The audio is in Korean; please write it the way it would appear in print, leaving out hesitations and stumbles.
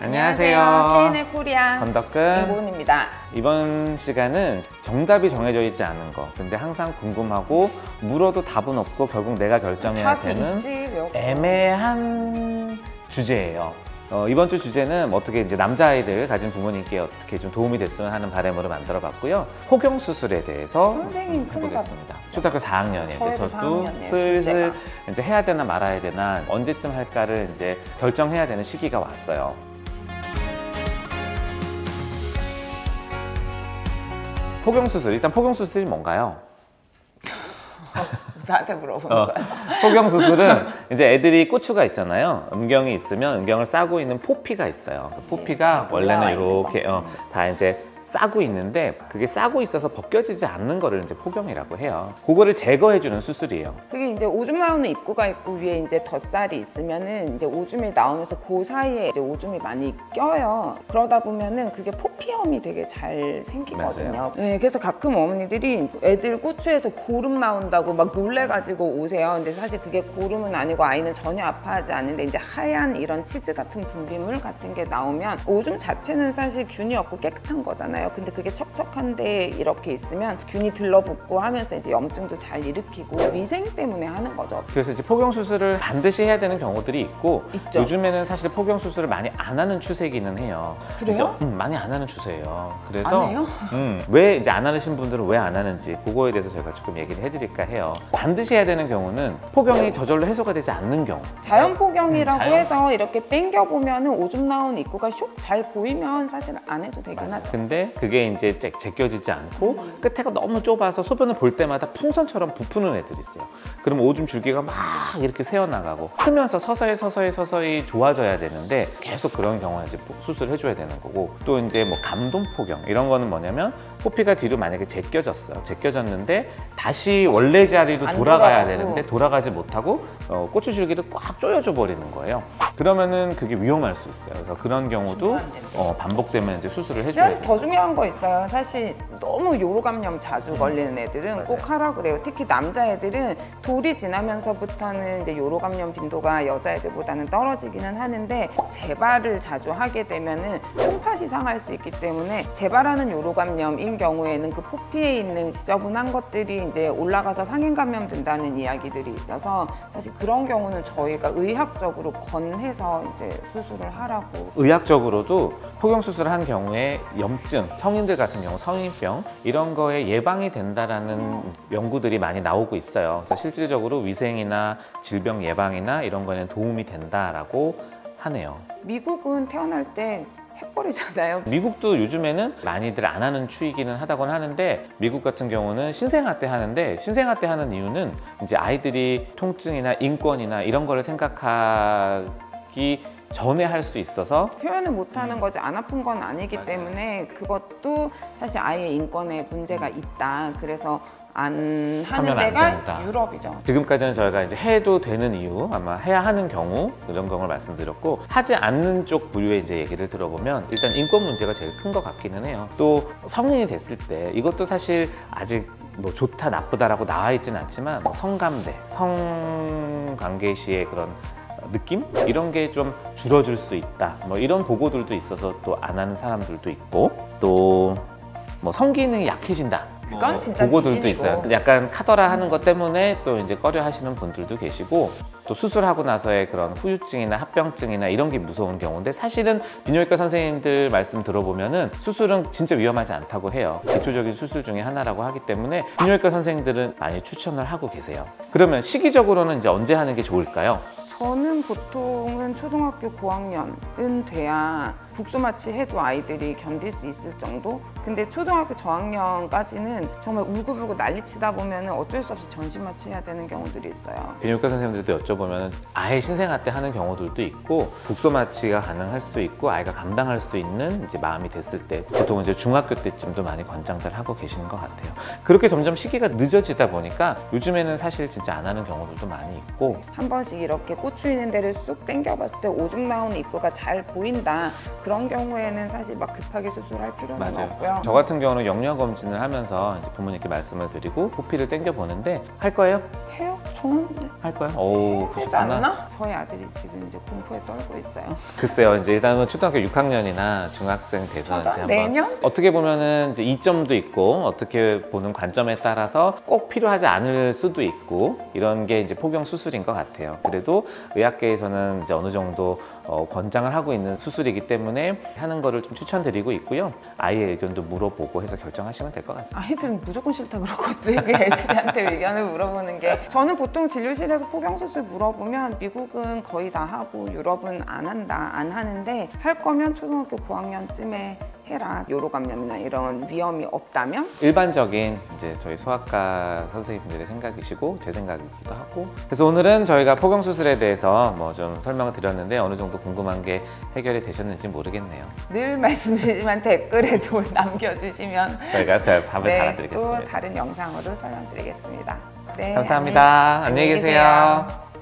안녕하세요. K&L 코리아 건덕근 김고은입니다. 이번 시간은 정답이 정해져 있지 않은 거, 근데 항상 궁금하고 물어도 답은 없고 결국 내가 결정해야 되는 애매한 주제예요. 이번 주 주제는 어떻게 이제 남자아이들 가진 부모님께 어떻게 좀 도움이 됐으면 하는 바람으로 만들어 봤고요. 포경 수술에 대해서 해보겠습니다. 초등학교 4학년인데 저도 슬슬 이제 해야 되나 말아야 되나 언제쯤 할까를 이제 결정해야 되는 시기가 왔어요. 포경 수술, 일단 포경 수술이 뭔가요? 나한테 물어보는 거야. 포경 수술은 이제 애들이 꼬추가 있잖아요. 음경이 있으면 음경을 싸고 있는 포피가 있어요. 그 포피가 원래는 이렇게 다 이제 싸고 있는데 그게 싸고 있어서 벗겨지지 않는 거를 이제 포경이라고 해요. 그거를 제거해주는 수술이에요. 그게 이제 오줌 나오는 입구가 있고 위에 이제 덧살이 있으면은 이제 오줌이 나오면서 그 사이에 이제 오줌이 많이 껴요. 그러다 보면은 그게 포피염이 되게 잘 생기거든요. 맞아요. 네, 그래서 가끔 어머니들이 애들 꼬추에서 고름 나온다고 막 놀래가지고 오세요. 근데 사실 그게 고름은 아니고 아이는 전혀 아파하지 않는데 이제 하얀 이런 치즈 같은 분비물 같은 게 나오면 오줌 자체는 사실 균이 없고 깨끗한 거잖아요. 근데 그게 척척한데 이렇게 있으면 균이 들러붙고 하면서 이제 염증도 잘 일으키고 위생 때문에 하는 거죠. 그래서 이제 포경 수술을 반드시 해야 되는 경우들이 있고 있죠. 요즘에는 사실 포경 수술을 많이 안 하는 추세기는 해요. 그래요? 많이 안 하는 추세예요. 그래서 안 해요? 왜 이제 안 하신 분들은 왜 안 하는지 그거에 대해서 저희가 조금 얘기를 해드릴까 해요. 반드시 해야 되는 경우는 포경이 저절로 해소가 되지 않는 경우. 자연 포경이라고 해서 이렇게 당겨 보면은 오줌 나온 입구가 쇽 잘 보이면 사실 안 해도 되긴 하죠. 근데 그게 이제 제껴지지 않고 끝에가 너무 좁아서 소변을 볼 때마다 풍선처럼 부푸는 애들이 있어요. 그러면 오줌 줄기가 막 이렇게 새어나가고 크면서 서서히 좋아져야 되는데 계속 그런 경우는 이제 수술을 해줘야 되는 거고, 또 이제 뭐 감동 포경 이런 거는 뭐냐면 포피가 뒤로 만약에 제껴졌어요. 제껴졌는데 다시 원래 자리로 돌아가야 되는데 돌아가지 못하고 꼬추 줄기를 꽉 조여줘 버리는 거예요. 그러면은 그게 위험할 수 있어요. 그래서 그런 경우도 반복되면 이제 수술을 해줘야 돼요. 더 중요한 거 있어요. 사실 너무 요로감염 자주 걸리는 애들은 꼭 하라 그래요. 특히 남자애들은 돌이 지나면서부터는 이제 요로감염 빈도가 여자애들보다는 떨어지기는 하는데 재발을 자주 하게 되면은 콩팥이 상할 수 있기 때문에 재발하는 요로감염인 경우에는 그 포피에 있는 지저분한 것들이 이제 올라가서 상행감염 된다는 이야기들이 있어서 사실 그런 경우는 저희가 의학적으로 권해서 이제 수술을 하라고. 의학적으로도 포경 수술을 한 경우에 염증, 성인들 같은 경우 성인병 이런 거에 예방이 된다라는 연구들이 많이 나오고 있어요. 그래서 실질적으로 위생이나 질병 예방이나 이런 거에는 도움이 된다라고 하네요. 미국은 태어날 때 해버리잖아요. 미국도 요즘에는 많이들 안 하는 추이기는 하다곤 하는데, 미국 같은 경우는 신생아 때 하는데, 신생아 때 하는 이유는 이제 아이들이 통증이나 인권이나 이런 거를 생각하기 전에 할 수 있어서 표현을 못하는 거지 안 아픈 건 아니기 때문에 그것도 사실 아이의 인권에 문제가 있다. 그래서 안 하는 데가 유럽이죠. 지금까지는 저희가 이제 해도 되는 이유, 아마 해야 하는 경우 이런 경우를 말씀드렸고, 하지 않는 쪽 부류의 이제 얘기를 들어보면 일단 인권 문제가 제일 큰 것 같기는 해요. 또 성인이 됐을 때 이것도 사실 아직 뭐 좋다 나쁘다라고 나와 있지는 않지만 성감대, 성관계 시의 그런 느낌? 이런 게 좀 줄어들 수 있다. 뭐 이런 보고들도 있어서 또 안 하는 사람들도 있고, 또 뭐 성기능이 약해진다. 그건 진짜 보고들도 미신이고. 있어요. 약간 카더라 하는 것 때문에 또 이제 꺼려 하시는 분들도 계시고, 또 수술하고 나서의 그런 후유증이나 합병증이나 이런 게 무서운 경우인데, 사실은 비뇨기과 선생님들 말씀 들어보면은 수술은 진짜 위험하지 않다고 해요. 기초적인 수술 중에 하나라고 하기 때문에 비뇨기과 선생님들은 많이 추천을 하고 계세요. 그러면 시기적으로는 이제 언제 하는 게 좋을까요? 저는 보통은 초등학교 고학년은 돼야 국소마취 해도 아이들이 견딜 수 있을 정도? 근데 초등학교 저학년까지는 정말 울고불고 난리치다 보면 어쩔 수 없이 전신마취 해야 되는 경우들이 있어요. 비뇨기과 선생님들도 여쭤보면 아예 신생아 때 하는 경우들도 있고, 국소마취가 가능할 수 있고 아이가 감당할 수 있는 이제 마음이 됐을 때, 보통 이제 중학교 때쯤도 많이 권장들 하고 계시는 것 같아요. 그렇게 점점 시기가 늦어지다 보니까 요즘에는 사실 진짜 안 하는 경우들도 많이 있고, 한 번씩 이렇게 꼬추 있는 데를 쑥 당겨봤을 때 오줌 나오는 입구가 잘 보인다. 그런 경우에는 사실 막 급하게 수술할 필요는 없고요. 저 같은 경우는 영유아 검진을 하면서 이제 부모님께 말씀을 드리고 포피를 당겨 보는데, 할 거예요? 해요? 전 할까요? 오, 하지 90%나? 않나? 저희 아들이 지금 이제 공포에 떨고 있어요. 글쎄요, 이제 일단은 초등학교 6학년이나 중학생 돼서 이제 한번 내년? 어떻게 보면은 이제 이점도 있고 어떻게 보는 관점에 따라서 꼭 필요하지 않을 수도 있고 이런 게 이제 포경 수술인 것 같아요. 그래도 의학계에서는 이제 어느 정도 권장을 하고 있는 수술이기 때문에 하는 거를 좀 추천드리고 있고요. 아이의 의견도 물어보고 해서 결정하시면 될 것 같습니다. 아이들은 무조건 싫다 그러거든요. 그 애들한테 의견을 물어보는 게. 저는 보통 진료실에서 포경수술 물어보면 미국은 거의 다 하고 유럽은 안 한다, 안 하는데 할 거면 초등학교 고학년쯤에 해라. 요로감염이나 이런 위험이 없다면? 일반적인 이제 저희 소아과 선생님들의 생각이시고 제 생각이기도 하고 그래서 오늘은 저희가 포경 수술에 대해서 뭐 좀 설명을 드렸는데 어느 정도 궁금한 게 해결이 되셨는지 모르겠네요. 늘 말씀드리지만 댓글에도 남겨주시면 저희가 그 답을 네, 달아드리겠습니다. 또 다른 영상으로 설명드리겠습니다. 네, 감사합니다. 안녕히 계세요.